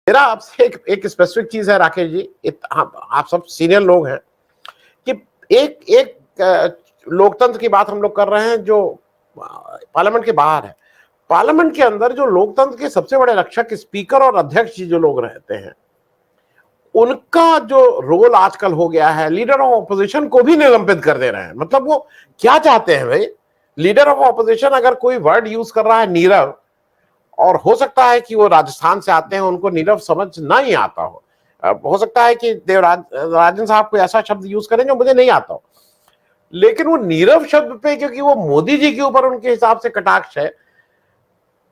मेरा आपसे एक स्पेसिफिक चीज है राकेश जी, आप सब सीनियर लोग हैं कि एक एक लोकतंत्र की बात हम लोग कर रहे हैं जो पार्लियामेंट के बाहर है। पार्लियामेंट के अंदर जो लोकतंत्र के सबसे बड़े रक्षक स्पीकर और अध्यक्ष जी जो लोग रहते हैं, उनका जो रोल आजकल हो गया है, लीडर ऑफ ऑपोजिशन को भी निलंबित कर दे रहे हैं। मतलब वो क्या चाहते हैं भाई? लीडर ऑफ ऑपोजिशन अगर कोई वर्ड यूज कर रहा है नीरव, और हो सकता है कि वो राजस्थान से आते हैं, उनको नीरव समझ ना ही आता हो सकता है कि राजन साहब कोई ऐसा शब्द यूज करें जो मुझे नहीं आता हो, लेकिन वो नीरव शब्द पे, क्योंकि वो मोदी जी के ऊपर उनके हिसाब से कटाक्ष है,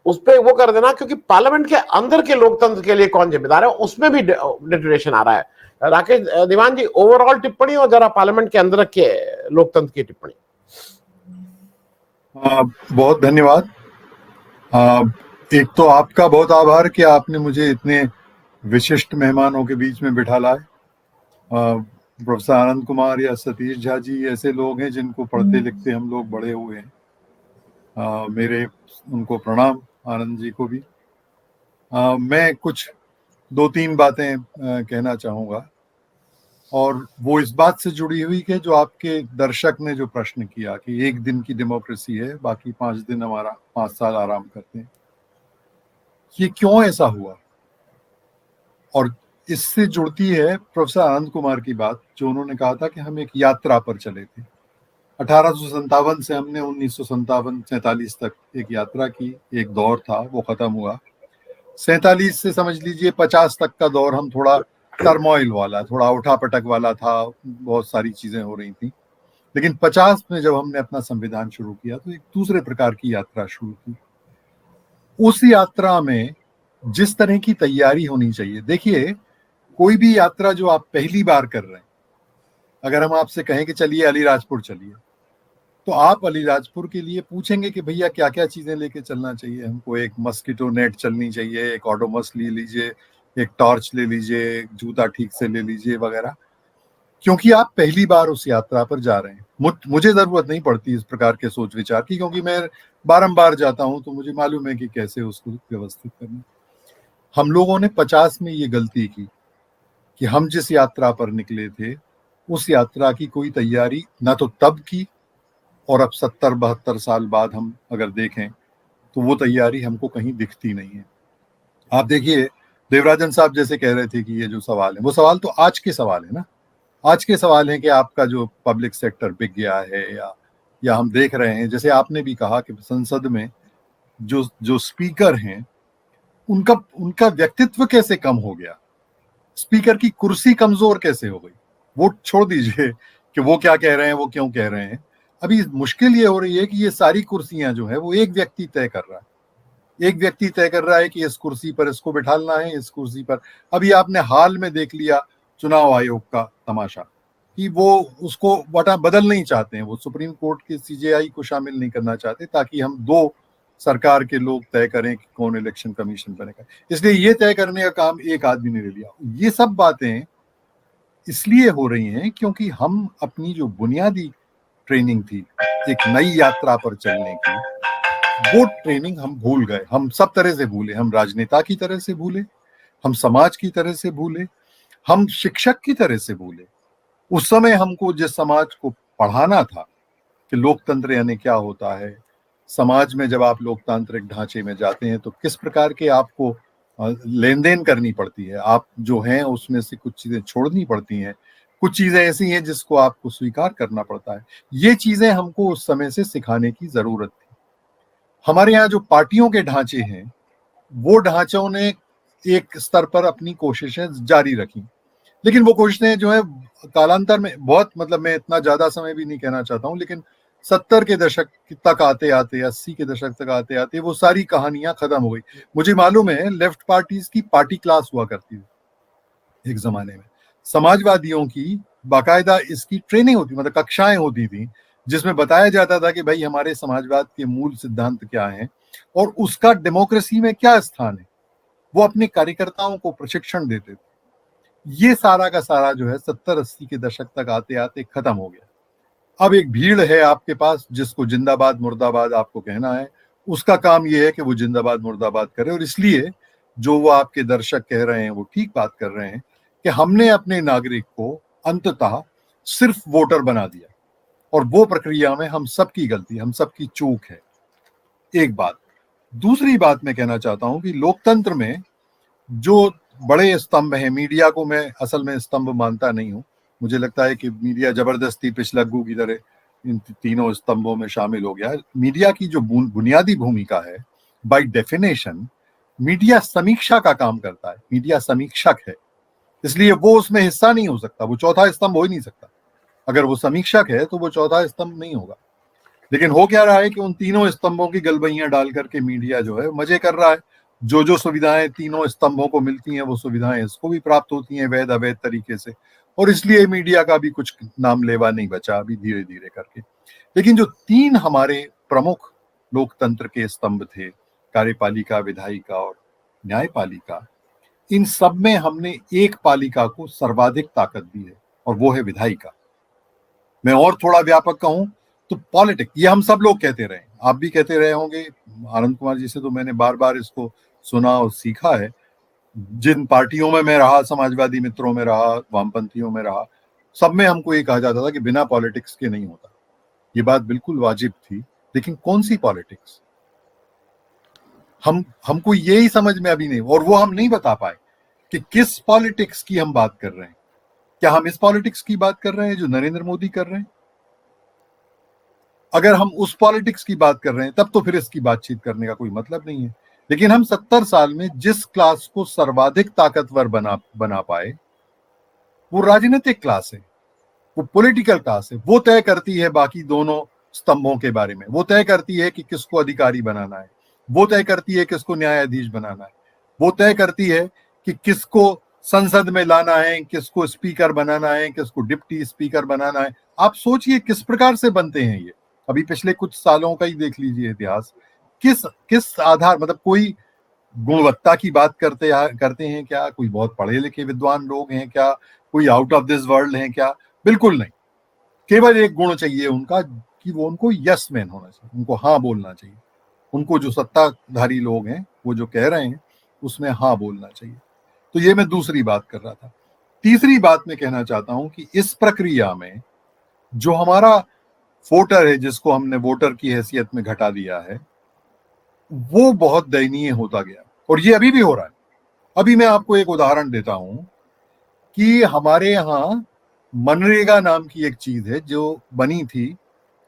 उस पर वो कर देना, क्योंकि पार्लियामेंट के अंदर के लोकतंत्र के लिए कौन जिम्मेदार है, उसमें भी डिटरेशन आ रहा है। राकेश दीवान जी, ओवरऑल टिप्पणी और जरा पार्लियामेंट के अंदर के लोकतंत्र की टिप्पणी। बहुत धन्यवाद। एक तो आपका बहुत आभार कि आपने मुझे इतने विशिष्ट मेहमानों के बीच में बिठा लाए। प्रोफेसर आनंद कुमार या सतीश झा जी ऐसे लोग हैं जिनको पढ़ते लिखते हम लोग बड़े हुए हैं। मेरे उनको प्रणाम, आनंद जी को भी। मैं कुछ 2-3 बातें कहना चाहूँगा, और वो इस बात से जुड़ी हुई कि जो आपके दर्शक ने जो प्रश्न किया कि एक दिन की डेमोक्रेसी है, बाकी 5 दिन हमारा 5 साल आराम करते हैं, ये क्यों ऐसा हुआ? और इससे जुड़ती है प्रोफेसर आनंद कुमार की बात, जो उन्होंने कहा था कि हम एक यात्रा पर चले थे। 1857 से हमने 1957-47 तक एक यात्रा की, एक दौर था, वो खत्म हुआ। 47 से समझ लीजिए 50 तक का दौर हम थोड़ा टर्मोइल वाला, थोड़ा उठापटक वाला था, बहुत सारी चीजें हो रही थी। लेकिन 50 में जब हमने अपना संविधान शुरू किया तो एक दूसरे प्रकार की यात्रा शुरू की। उस यात्रा में जिस तरह की तैयारी होनी चाहिए, देखिए कोई भी यात्रा जो आप पहली बार कर रहे हैं, अगर हम आपसे कहें कि चलिए अलीराजपुर चलिए, तो आप अलीराजपुर के लिए पूछेंगे कि भैया क्या क्या चीजें लेके चलना चाहिए हमको। एक मस्कीटो नेट चलनी चाहिए, एक ऑडोमस ले लीजिए, एक टॉर्च ले लीजिए, एक जूता ठीक से ले लीजिए वगैरह, क्योंकि आप पहली बार उस यात्रा पर जा रहे हैं। मुझे जरूरत नहीं पड़ती इस प्रकार के सोच विचार की, क्योंकि मैं बारंबार जाता हूं तो मुझे मालूम है कि कैसे उसको व्यवस्थित करना। हम लोगों ने 50 में ये गलती की कि हम जिस यात्रा पर निकले थे उस यात्रा की कोई तैयारी ना तो तब की, और अब 70-72 साल बाद हम अगर देखें तो वो तैयारी हमको कहीं दिखती नहीं है। आप देखिए, देवराजन साहब जैसे कह रहे थे कि ये जो सवाल है, वो सवाल तो आज के सवाल है ना। आज के सवाल है कि आपका जो पब्लिक सेक्टर बिक गया है, या हम देख रहे हैं, जैसे आपने भी कहा कि संसद में जो जो स्पीकर हैं उनका उनका व्यक्तित्व कैसे कम हो गया, स्पीकर की कुर्सी कमजोर कैसे हो गई। वो छोड़ दीजिए कि वो क्या कह रहे हैं, वो क्यों कह रहे हैं। अभी मुश्किल ये हो रही है कि ये सारी कुर्सियां जो है वो एक व्यक्ति तय कर रहा है। एक व्यक्ति तय कर रहा है कि इस कुर्सी पर इसको बिठालना है, इस कुर्सी पर। अभी आपने हाल में देख लिया चुनाव आयोग का तमाशा, कि वो उसको बदल नहीं चाहते हैं, वो सुप्रीम कोर्ट के सीजेआई को शामिल नहीं करना चाहते, ताकि हम 2 सरकार के लोग तय करें कि कौन इलेक्शन कमीशन बनेगा। इसलिए ये तय करने का काम एक आदमी ने ले लिया। ये सब बातें इसलिए हो रही हैं क्योंकि हम अपनी जो बुनियादी ट्रेनिंग थी एक नई यात्रा पर चलने की, वो ट्रेनिंग हम भूल गए। हम सब तरह से भूले, हम राजनेता की तरह से भूले, हम समाज की तरह से भूले, हम शिक्षक की तरह से भूले। उस समय हमको जिस समाज को पढ़ाना था कि लोकतंत्र यानी क्या होता है, समाज में जब आप लोकतांत्रिक ढांचे में जाते हैं तो किस प्रकार के आपको लेन देन करनी पड़ती है, आप जो हैं उसमें से कुछ चीजें छोड़नी पड़ती हैं, कुछ चीजें ऐसी हैं जिसको आपको स्वीकार करना पड़ता है। ये चीजें हमको उस समय से सिखाने की जरूरत थी। हमारे यहाँ जो पार्टियों के ढांचे हैं, वो ढांचों ने एक स्तर पर अपनी कोशिशें जारी रखी, लेकिन वो कोशिशें जो है कालांतर में बहुत, मतलब मैं इतना ज्यादा समय भी नहीं कहना चाहता हूँ, लेकिन 70 के दशक तक आते आते, 80 के दशक तक आते आते वो सारी कहानियां खत्म हो गई। मुझे मालूम है लेफ्ट पार्टीज की पार्टी क्लास हुआ करती थी एक जमाने में, समाजवादियों की बाकायदा इसकी ट्रेनिंग होती, मतलब कक्षाएं होती थी जिसमें बताया जाता था कि भाई हमारे समाजवाद के मूल सिद्धांत क्या हैं और उसका डेमोक्रेसी में क्या स्थान है। वो अपने कार्यकर्ताओं को प्रशिक्षण देते थे। ये सारा का सारा जो है 70-80 के दशक तक आते आते खत्म हो गया। अब एक भीड़ है आपके पास जिसको जिंदाबाद मुर्दाबाद आपको कहना है, उसका काम ये है कि वो जिंदाबाद मुर्दाबाद करे, और इसलिए जो वो आपके दर्शक कह रहे हैं वो ठीक बात कर रहे हैं कि हमने अपने नागरिक को अंततः सिर्फ वोटर बना दिया, और वो प्रक्रिया में हम सबकी गलती, हम सबकी चूक है। एक बात। दूसरी बात मैं कहना चाहता हूं कि लोकतंत्र में जो बड़े स्तंभ हैं, मीडिया को मैं असल में स्तंभ मानता नहीं हूं। मुझे लगता है कि मीडिया जबरदस्ती पिछलग्गू की तरह इन तीनों स्तंभों में शामिल हो गया है। मीडिया की जो बुनियादी भूमिका है, बाय डेफिनेशन मीडिया समीक्षा का काम करता है, मीडिया समीक्षक है, इसलिए वो उसमें हिस्सा नहीं हो सकता, वो चौथा स्तंभ हो ही नहीं सकता। अगर वो समीक्षक है तो वो चौथा स्तंभ नहीं होगा। लेकिन हो क्या रहा है कि उन तीनों स्तंभों की गलबैयां डाल करके मीडिया जो है मजे कर रहा है। जो जो सुविधाएं तीनों स्तंभों को मिलती हैं वो सुविधाएं इसको भी प्राप्त होती हैं वैध अवैध तरीके से, और इसलिए मीडिया का भी कुछ नाम लेवा नहीं बचा अभी धीरे धीरे करके। लेकिन जो तीन हमारे प्रमुख लोकतंत्र के स्तंभ थे, कार्यपालिका, विधायिका और न्यायपालिका, इन सब में हमने एक पालिका को सर्वाधिक ताकत दी है, और वो है विधायिका। मैं और थोड़ा व्यापक कहूं तो पॉलिटिक्स, ये हम सब लोग कहते रहे, आप भी कहते रहे होंगे। आनंद कुमार जी से तो मैंने बार बार इसको सुना और सीखा है। जिन पार्टियों में मैं रहा, समाजवादी मित्रों में रहा, वामपंथियों में रहा, सब में हमको ये कहा जाता था कि बिना पॉलिटिक्स के नहीं होता। ये बात बिल्कुल वाजिब थी, लेकिन कौन सी पॉलिटिक्स? हमको यही समझ में अभी नहीं, और वो हम नहीं बता पाए कि किस पॉलिटिक्स की हम बात कर रहे हैं। क्या हम इस पॉलिटिक्स की बात कर रहे हैं जो नरेंद्र मोदी कर रहे हैं? अगर हम उस पॉलिटिक्स की बात कर रहे हैं तब तो फिर इसकी बातचीत करने का कोई मतलब नहीं है। लेकिन हम 70 साल में जिस क्लास को सर्वाधिक ताकतवर बना पाए, वो राजनीतिक क्लास है, वो पॉलिटिकल क्लास है। वो तय करती है बाकी दोनों स्तंभों के बारे में। वो तय करती है कि किसको अधिकारी बनाना है, वो तय करती है किसको न्यायाधीश बनाना है, वो तय करती है कि किसको संसद में लाना है, किसको स्पीकर बनाना है, किसको डिप्टी स्पीकर बनाना है। आप सोचिए किस प्रकार से बनते हैं ये। अभी पिछले कुछ सालों का ही देख लीजिए इतिहास। किस किस आधार, मतलब कोई गुणवत्ता की बात करते हैं क्या? कोई बहुत पढ़े लिखे विद्वान लोग हैं क्या? कोई आउट ऑफ दिस वर्ल्ड हैं क्या? बिल्कुल नहीं। केवल एक गुण चाहिए उनका कि वो उनको यस मैन होना चाहिए, उनको हाँ बोलना चाहिए। उनको जो सत्ताधारी लोग हैं वो जो कह रहे हैं उसमें हाँ बोलना चाहिए। तो ये मैं दूसरी बात कर रहा था। तीसरी बात मैं कहना चाहता हूं कि इस प्रक्रिया में जो हमारा वोटर है, जिसको हमने वोटर की हैसियत में घटा दिया है, वो बहुत दयनीय होता गया, और ये अभी भी हो रहा है। अभी मैं आपको एक उदाहरण देता हूं कि हमारे यहाँ मनरेगा नाम की एक चीज है जो बनी थी,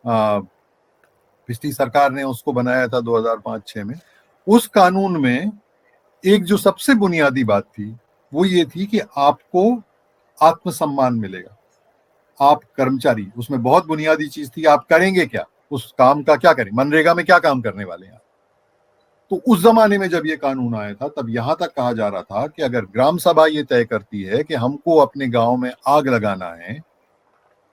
पिछली सरकार ने उसको बनाया था 2005-6 में। उस कानून में एक जो सबसे बुनियादी बात थी वो ये थी कि आपको आत्मसम्मान मिलेगा। आप कर्मचारी, उसमें बहुत बुनियादी चीज थी, आप करेंगे क्या, उस काम का क्या करें, मनरेगा में क्या काम करने वाले हैं। तो उस जमाने में जब ये कानून आया था तब यहां तक कहा जा रहा था कि अगर ग्राम सभा ये तय करती है कि हमको अपने गांव में आग लगाना है,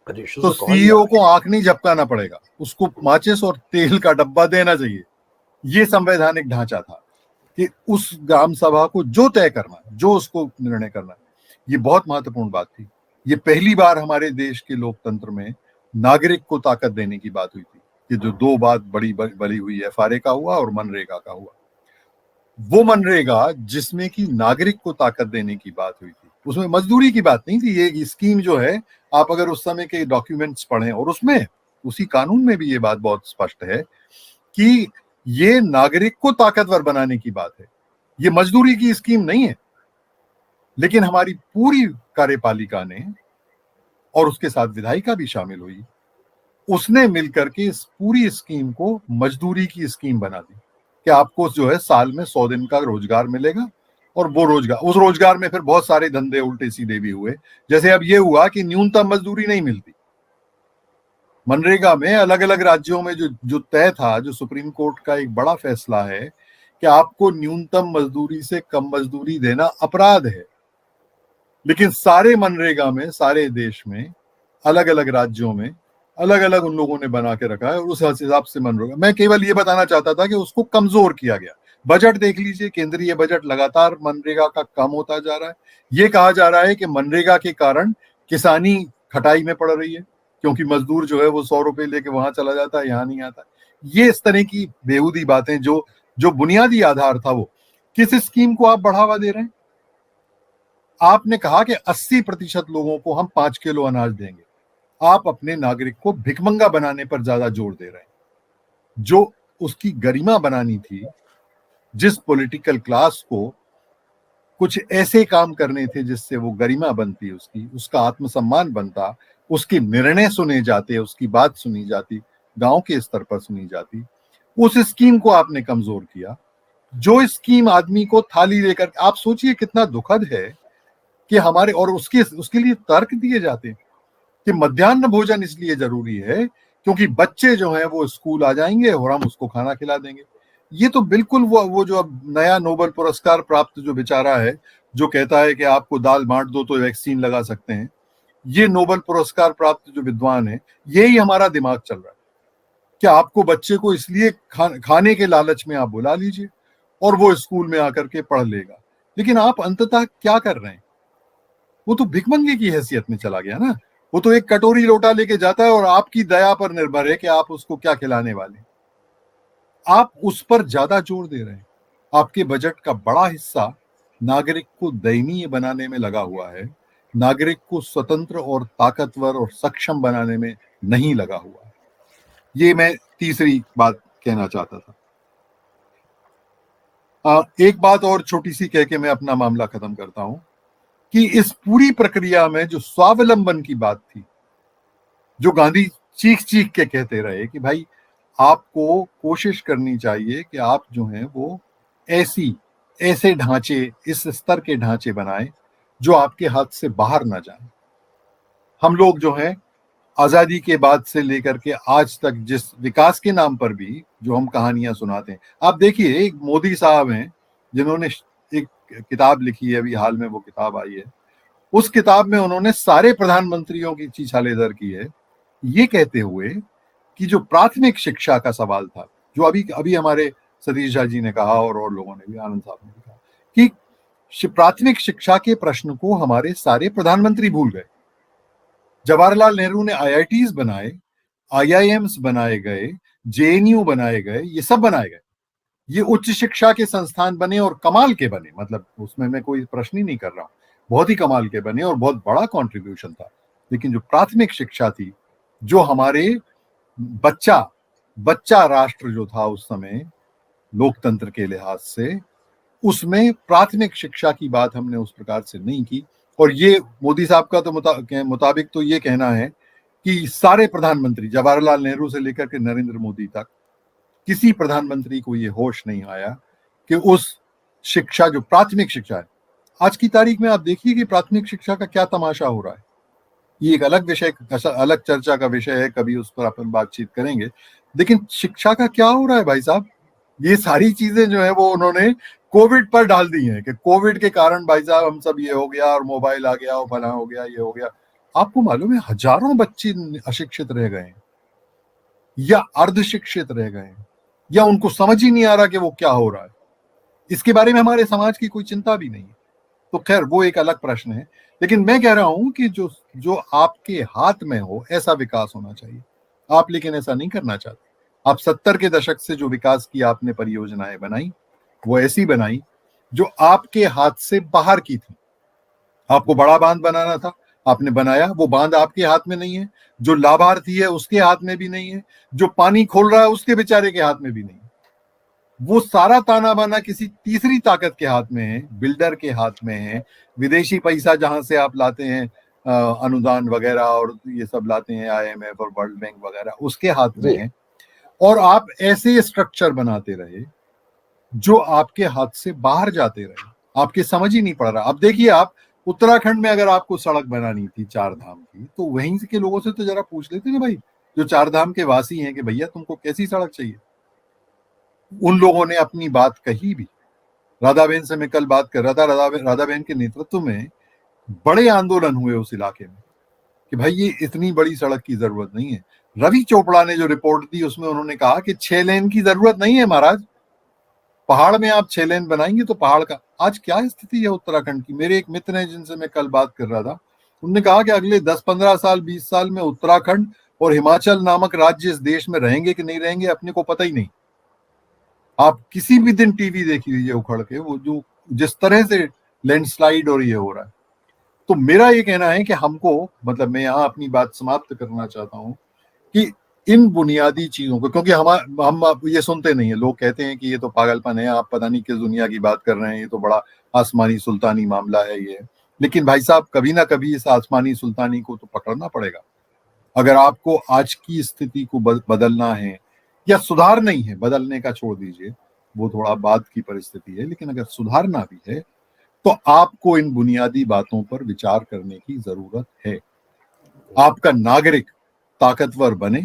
तो सीईओ को आंख नहीं झपकाना पड़ेगा, उसको माचिस और तेल का डब्बा देना चाहिए। ये संवैधानिक ढांचा था कि उस ग्राम सभा को जो तय करना, जो उसको निर्णय करना, ये बहुत महत्वपूर्ण बात थी। ये पहली बार हमारे देश के लोकतंत्र में नागरिक को ताकत देने की बात हुई थी। ये जो दो बात बड़ी हुई, एफआरए का हुआ और मनरेगा का हुआ। वो मनरेगा जिसमें कि नागरिक को ताकत देने की बात हुई थी, उसमें मजदूरी की बात नहीं थी। ये स्कीम जो है, आप अगर उस समय के डॉक्यूमेंट्स पढ़ें, और उसमें उसी कानून में भी ये बात बहुत स्पष्ट है कि ये नागरिक को ताकतवर बनाने की बात है, ये मजदूरी की स्कीम नहीं है। लेकिन हमारी पूरी कार्यपालिका ने, और उसके साथ विधायिका भी शामिल हुई, उसने मिलकर के इस पूरी स्कीम को मजदूरी की स्कीम बना दी कि आपको जो है साल में 100 दिन का रोजगार मिलेगा, और वो रोजगार, उस रोजगार में फिर बहुत सारे धंधे उल्टे सीधे भी हुए। जैसे अब ये हुआ कि न्यूनतम मजदूरी नहीं मिलती मनरेगा में। अलग अलग राज्यों में जो तय था, जो सुप्रीम कोर्ट का एक बड़ा फैसला है कि आपको न्यूनतम मजदूरी से कम मजदूरी देना अपराध है। लेकिन सारे मनरेगा में, सारे देश में, अलग अलग राज्यों में अलग अलग उन लोगों ने बना के रखा है, और उस हिसाब से मनरेगा। मैं केवल ये बताना चाहता था कि उसको कमजोर किया गया। बजट देख लीजिए, केंद्रीय बजट लगातार मनरेगा का कम होता जा रहा है। ये कहा जा रहा है कि मनरेगा के कारण किसानी खटाई में पड़ रही है, क्योंकि मजदूर जो है वो 100 रुपए लेके वहां चला जाता है, यहाँ नहीं आता। ये इस तरह की बेहूदी बातें, जो बुनियादी आधार था वो किस स्कीम को आप बढ़ावा दे रहे हैं? आपने कहा कि 80% लोगों को हम 5 किलो अनाज देंगे। आप अपने नागरिक को भिखमंगा बनाने पर ज्यादा जोर दे रहे हैं। जो उसकी गरिमा बनानी थी, जिस पॉलिटिकल क्लास को कुछ ऐसे काम करने थे जिससे वो गरिमा बनती, उसका आत्मसम्मान बनता, उसके निर्णय सुने जाते, उसकी बात सुनी जाती, गांव के स्तर पर सुनी जाती, उस स्कीम को आपने कमजोर किया। जो स्कीम आदमी को थाली लेकर, आप सोचिए कितना दुखद है कि हमारे, और उसके लिए तर्क दिए जाते हैं कि मध्याह्न भोजन इसलिए जरूरी है क्योंकि बच्चे जो हैं वो स्कूल आ जाएंगे और हम उसको खाना खिला देंगे। ये तो बिल्कुल वो जो अब नया नोबेल पुरस्कार प्राप्त जो बेचारा है, जो कहता है कि आपको दाल बांट दो तो वैक्सीन लगा सकते हैं, ये नोबेल पुरस्कार प्राप्त जो विद्वान है, यही हमारा दिमाग चल रहा है कि आपको बच्चे को इसलिए खाने के लालच में आप बुला लीजिए और वो स्कूल में आकर के पढ़ लेगा। लेकिन आप अंततः क्या कर रहे हैं? वो तो भिखमंगे की हैसियत में चला गया ना। वो तो एक कटोरी लोटा लेके जाता है और आपकी दया पर निर्भर है कि आप उसको क्या खिलाने वाले। आप उस पर ज्यादा जोर दे रहे हैं। आपके बजट का बड़ा हिस्सा नागरिक को दयनीय बनाने में लगा हुआ है, नागरिक को स्वतंत्र और ताकतवर और सक्षम बनाने में नहीं लगा हुआ है। ये मैं तीसरी बात कहना चाहता था। एक बात और छोटी सी कह के मैं अपना मामला खत्म करता हूं कि इस पूरी प्रक्रिया में जो स्वावलंबन की बात थी, जो गांधी चीख चीख के कहते रहे कि भाई आपको कोशिश करनी चाहिए कि आप जो हैं वो ऐसे ढांचे, इस स्तर के ढांचे बनाएं जो आपके हाथ से बाहर ना जाएं। हम लोग जो हैं आजादी के बाद से लेकर के आज तक जिस विकास के नाम पर भी जो हम कहानियां सुनाते हैं, आप देखिए एक मोदी साहब हैं जिन्होंने एक किताब लिखी है, अभी हाल में वो किताब आई है। उस किताब में उन्होंने सारे प्रधानमंत्रियों की छीछालेदर की है, ये कहते हुए कि जो प्राथमिक शिक्षा का सवाल था, जो अभी हमारे सतीश झा जी ने कहा और लोगों ने भी, आनंद साहब ने भी कहा कि प्राथमिक शिक्षा के प्रश्न को हमारे सारे प्रधानमंत्री भूल गए। जवाहरलाल नेहरू ने आईआईटीज बनाए, आईआईएम्स बनाए गए, जेएनयू बनाए गए, ये सब बनाए गए, ये उच्च शिक्षा के संस्थान बने और कमाल के बने, मतलब उसमें मैं कोई प्रश्न ही नहीं कर रहा हूं, बहुत ही कमाल के बने और बहुत बड़ा कंट्रीब्यूशन था। लेकिन जो प्राथमिक शिक्षा थी, जो हमारे बच्चा राष्ट्र जो था उस समय लोकतंत्र के लिहाज से, उसमें प्राथमिक शिक्षा की बात हमने उस प्रकार से नहीं की। और ये मोदी साहब का तो मुताबिक तो ये कहना है कि सारे प्रधानमंत्री, जवाहरलाल नेहरू से लेकर के नरेंद्र मोदी तक, किसी प्रधानमंत्री को ये होश नहीं आया कि उस शिक्षा, जो प्राथमिक शिक्षा है, आज की तारीख में आप देखिए कि प्राथमिक शिक्षा का क्या तमाशा हो रहा है। ये एक अलग विषय, अलग चर्चा का विषय है, कभी उस पर अपन बातचीत करेंगे। लेकिन शिक्षा का क्या हो रहा है भाई साहब? ये सारी चीजें जो है वो उन्होंने कोविड पर डाल दी हैं कि कोविड के कारण भाई साहब हम सब ये हो गया और मोबाइल आ गया और फला हो गया, ये हो गया। आपको मालूम है हजारों बच्चे अशिक्षित रह गए या अर्धशिक्षित रह गए, या उनको समझ ही नहीं आ रहा कि वो क्या हो रहा है। इसके बारे में हमारे समाज की कोई चिंता भी नहीं है। तो खैर वो एक अलग प्रश्न है। लेकिन मैं कह रहा हूं कि जो आपके हाथ में हो ऐसा विकास होना चाहिए। आप लेकिन ऐसा नहीं करना चाहते। आप 70 के दशक से जो विकास की आपने परियोजनाएं बनाई, वो ऐसी बनाई जो आपके हाथ से बाहर की थी। आपको बड़ा बांध बनाना था, आपने बनाया, वो बांध आपके हाथ में नहीं है। जो लाभार्थी है उसके हाथ में भी नहीं है, जो पानी खोल रहा है उसके बेचारे के हाथ में भी नहीं है। वो सारा ताना बाना किसी तीसरी ताकत के हाथ में है, बिल्डर के हाथ में है, विदेशी पैसा जहां से आप लाते हैं, अनुदान वगैरह और ये सब लाते हैं, आईएमएफ और वर्ल्ड बैंक वगैरह, उसके हाथ में है। और आप ऐसे स्ट्रक्चर बनाते रहे जो आपके हाथ से बाहर जाते रहे, आपके समझ ही नहीं पड़ रहा। अब देखिए, आप उत्तराखंड में अगर आपको सड़क बनानी थी 4 धाम की, तो वहीं के लोगों से तो जरा पूछ लेते ना भाई, जो 4 धाम के वासी हैं, कि भैया तुमको कैसी सड़क चाहिए। उन लोगों ने अपनी बात कही भी। राधा बहन से मैं कल बात कर रहा था, राधा बहन के नेतृत्व में बड़े आंदोलन हुए उस इलाके में कि भाई ये इतनी बड़ी सड़क की जरूरत नहीं है। रवि चोपड़ा ने जो रिपोर्ट दी उसमें उन्होंने कहा कि 6 लेन की जरूरत नहीं है महाराज, पहाड़ में आप 6 लेन बनाएंगे तो पहाड़ का। आज क्या स्थिति है उत्तराखंड की? मेरे एक मित्र हैं जिनसे मैं कल बात कर रहा था, उन्होंने कहा कि अगले 10-15 साल 20 साल में उत्तराखंड और हिमाचल नामक राज्य इस देश में रहेंगे कि नहीं रहेंगे अपने को पता ही नहीं। आप किसी भी दिन टीवी देखी लीजिए उखड़ के, वो जो जिस तरह से लैंडस्लाइड और ये हो रहा है। तो मेरा ये कहना है कि हमको, मतलब मैं यहाँ अपनी बात समाप्त करना चाहता हूँ कि इन बुनियादी चीजों को, क्योंकि हम ये सुनते नहीं है, लोग कहते हैं कि ये तो पागलपन है, आप पता नहीं किस दुनिया की बात कर रहे हैं, ये तो बड़ा आसमानी सुल्तानी मामला है ये। लेकिन भाई साहब, कभी ना कभी इस आसमानी सुल्तानी को तो पकड़ना पड़ेगा। अगर आपको आज की स्थिति को बदलना है, या सुधार नहीं है, बदलने का छोड़ दीजिए, वो थोड़ा बाद की परिस्थिति है, लेकिन अगर सुधारना भी है तो आपको इन बुनियादी बातों पर विचार करने की जरूरत है। आपका नागरिक ताकतवर बने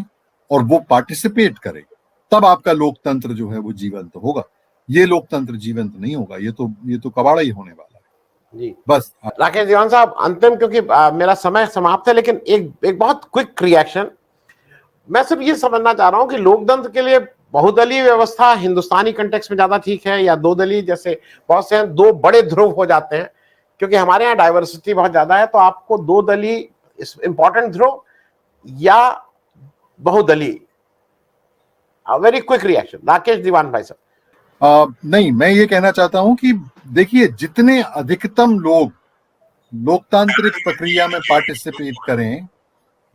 और वो पार्टिसिपेट करे, तब आपका लोकतंत्र जो है वो जीवंत होगा। ये लोकतंत्र जीवंत नहीं होगा, ये तो कबाड़ा ही होने वाला है जी। बस। राकेश दीवान साहब, अंतिम, क्योंकि मेरा समय समाप्त है, लेकिन एक बहुत क्विक रिएक्शन। मैं सिर्फ ये समझना चाह रहा हूं कि लोकतंत्र के लिए बहुदलीय व्यवस्था हिंदुस्तानी कंटेक्स्ट में ज्यादा ठीक है, या दो दलीय, जैसे बहुत से दो बड़े ध्रुव हो जाते हैं, क्योंकि हमारे यहाँ डाइवर्सिटी बहुत ज्यादा है, तो आपको दो दलीय इंपॉर्टेंट ध्रुव या बहुदलीय? वेरी क्विक रिएक्शन, राकेश दीवान भाई साहब। नहीं, मैं ये कहना चाहता हूं कि देखिए, जितने अधिकतम लोग लोकतांत्रिक प्रक्रिया में पार्टिसिपेट करें,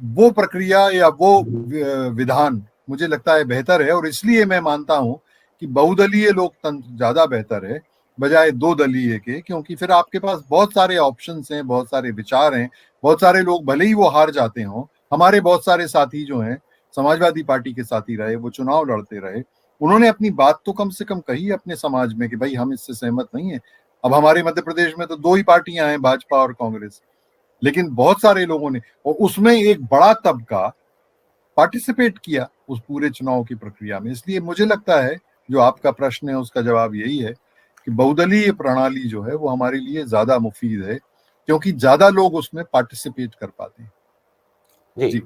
वो प्रक्रिया या वो विधान मुझे लगता है बेहतर है। और इसलिए मैं मानता हूं कि बहुदलीय लोकतंत्र ज्यादा बेहतर है बजाय दो दलीय के, क्योंकि फिर आपके पास बहुत सारे ऑप्शंस हैं, बहुत सारे विचार हैं, बहुत सारे लोग भले ही वो हार जाते हों। हमारे बहुत सारे साथी जो हैं, समाजवादी पार्टी के साथी रहे, वो चुनाव लड़ते रहे, उन्होंने अपनी बात तो कम से कम कही अपने समाज में कि भाई हम इससे सहमत नहीं है। अब हमारे मध्य प्रदेश में तो दो ही पार्टियां हैं, भाजपा और कांग्रेस, लेकिन बहुत सारे लोगों ने, और उसमें एक बड़ा तबका पार्टिसिपेट किया उस पूरे चुनाव की प्रक्रिया में। इसलिए मुझे लगता है जो आपका प्रश्न है उसका जवाब यही है कि बहुदलीय प्रणाली जो है वो हमारे लिए ज्यादा मुफीद है, क्योंकि ज्यादा लोग उसमें पार्टिसिपेट कर पाते हैं। जी, जी।